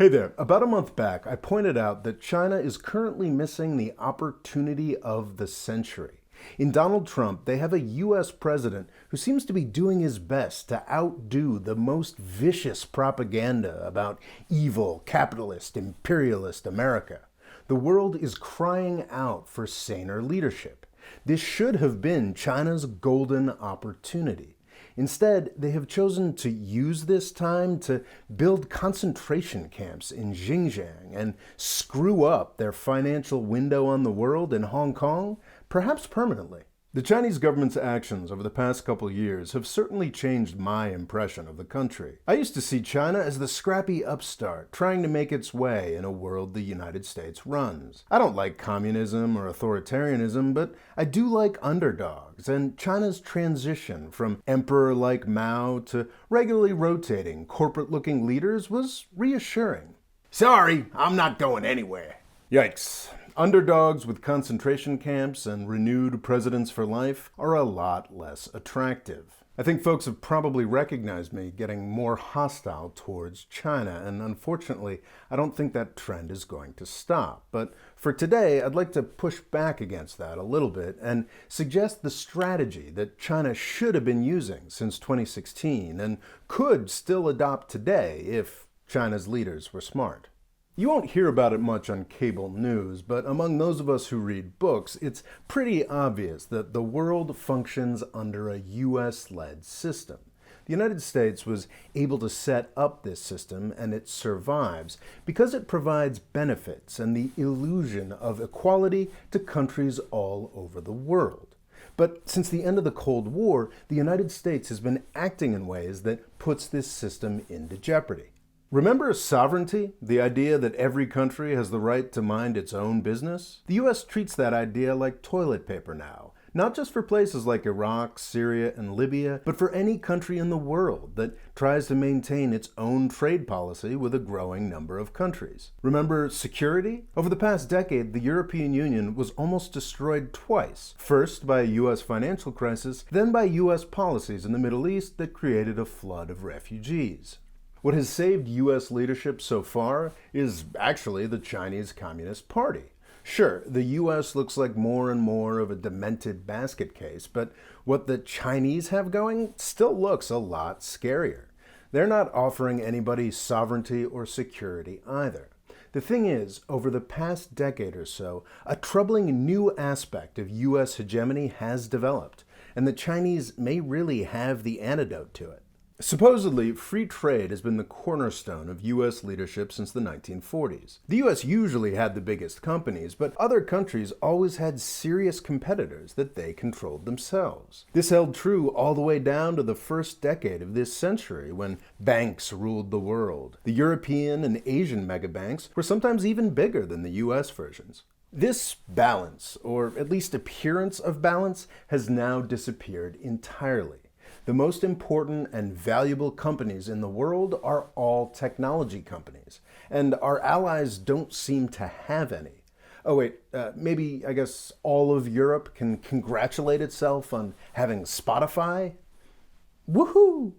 Hey there. About a month back, I pointed out that China is currently missing the opportunity of the century. In Donald Trump, they have a U.S. president who seems to be doing his best to outdo the most vicious propaganda about evil, capitalist, imperialist America. The world is crying out for saner leadership. This should have been China's golden opportunity. Instead, they have chosen to use this time to build concentration camps in Xinjiang and screw up their financial window on the world in Hong Kong, perhaps permanently. The Chinese government's actions over the past couple years have certainly changed my impression of the country. I used to see China as the scrappy upstart trying to make its way in a world the United States runs. I don't like communism or authoritarianism, but I do like underdogs, and China's transition from emperor-like Mao to regularly rotating corporate-looking leaders was reassuring. Sorry, I'm not going anywhere. Yikes. Underdogs with concentration camps and renewed presidents for life are a lot less attractive. I think folks have probably recognized me getting more hostile towards China, and unfortunately, I don't think that trend is going to stop. But for today, I'd like to push back against that a little bit and suggest the strategy that China should have been using since 2016 and could still adopt today if China's leaders were smart. You won't hear about it much on cable news, but among those of us who read books, it's pretty obvious that the world functions under a US-led system. The United States was able to set up this system, and it survives because it provides benefits and the illusion of equality to countries all over the world. But since the end of the Cold War, the United States has been acting in ways that puts this system into jeopardy. Remember sovereignty, the idea that every country has the right to mind its own business? The US treats that idea like toilet paper now, not just for places like Iraq, Syria, and Libya, but for any country in the world that tries to maintain its own trade policy with a growing number of countries. Remember security? Over the past decade, the European Union was almost destroyed twice. First by a US financial crisis, then by US policies in the Middle East that created a flood of refugees. What has saved U.S. leadership so far is actually the Chinese Communist Party. Sure, the U.S. looks like more and more of a demented basket case, but what the Chinese have going still looks a lot scarier. They're not offering anybody sovereignty or security either. The thing is, over the past decade or so, a troubling new aspect of U.S. hegemony has developed, and the Chinese may really have the antidote to it. Supposedly, free trade has been the cornerstone of U.S. leadership since the 1940s. The U.S. usually had the biggest companies, but other countries always had serious competitors that they controlled themselves. This held true all the way down to the first decade of this century, when banks ruled the world. The European and Asian megabanks were sometimes even bigger than the U.S. versions. This balance, or at least appearance of balance, has now disappeared entirely. The most important and valuable companies in the world are all technology companies, and our allies don't seem to have any. Oh wait, I guess all of Europe can congratulate itself on having Spotify? Woohoo!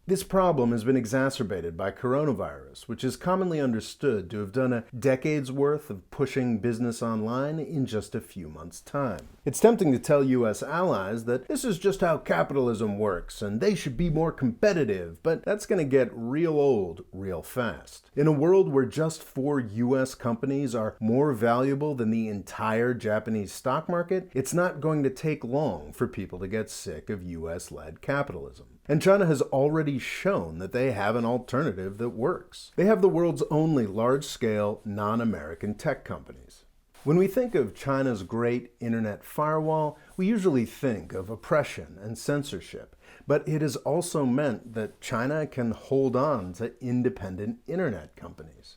This problem has been exacerbated by coronavirus, which is commonly understood to have done a decade's worth of pushing business online in just a few months' time. It's tempting to tell U.S. allies that this is just how capitalism works and they should be more competitive, but that's going to get real old real fast. In a world where just 4 U.S. companies are more valuable than the entire Japanese stock market, it's not going to take long for people to get sick of U.S.-led capitalism. And China has already shown that they have an alternative that works. They have the world's only large-scale, non-American tech companies. When we think of China's Great Internet Firewall, we usually think of oppression and censorship, but it has also meant that China can hold on to independent internet companies.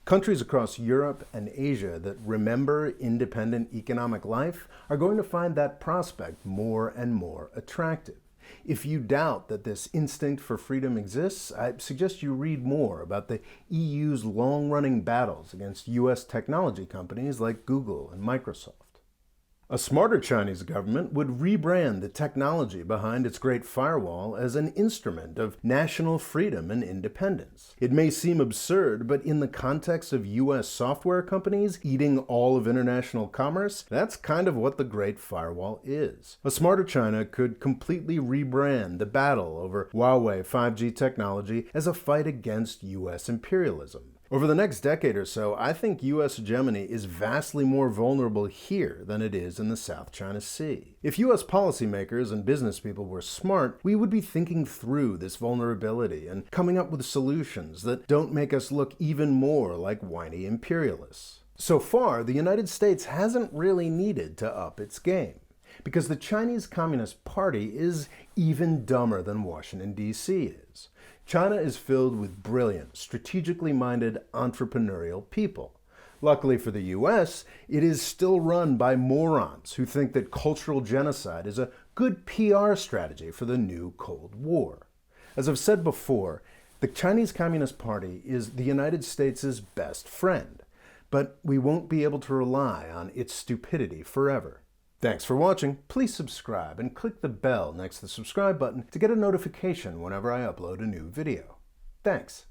Countries across Europe and Asia that remember independent economic life are going to find that prospect more and more attractive. If you doubt that this instinct for freedom exists, I suggest you read more about the EU's long-running battles against US technology companies like Google and Microsoft. A smarter Chinese government would rebrand the technology behind its Great Firewall as an instrument of national freedom and independence. It may seem absurd, but in the context of US software companies eating all of international commerce, that's kind of what the Great Firewall is. A smarter China could completely rebrand the battle over Huawei 5G technology as a fight against US imperialism. Over the next decade or so, I think U.S. hegemony is vastly more vulnerable here than it is in the South China Sea. If U.S. policymakers and business people were smart, we would be thinking through this vulnerability and coming up with solutions that don't make us look even more like whiny imperialists. So far, the United States hasn't really needed to up its game, because the Chinese Communist Party is even dumber than Washington, D.C. is. China is filled with brilliant, strategically minded, entrepreneurial people. Luckily for the US, it is still run by morons who think that cultural genocide is a good PR strategy for the new Cold War. As I've said before, the Chinese Communist Party is the United States' best friend, but we won't be able to rely on its stupidity forever. Thanks for watching. Please subscribe and click the bell next to the subscribe button to get a notification whenever I upload a new video. Thanks.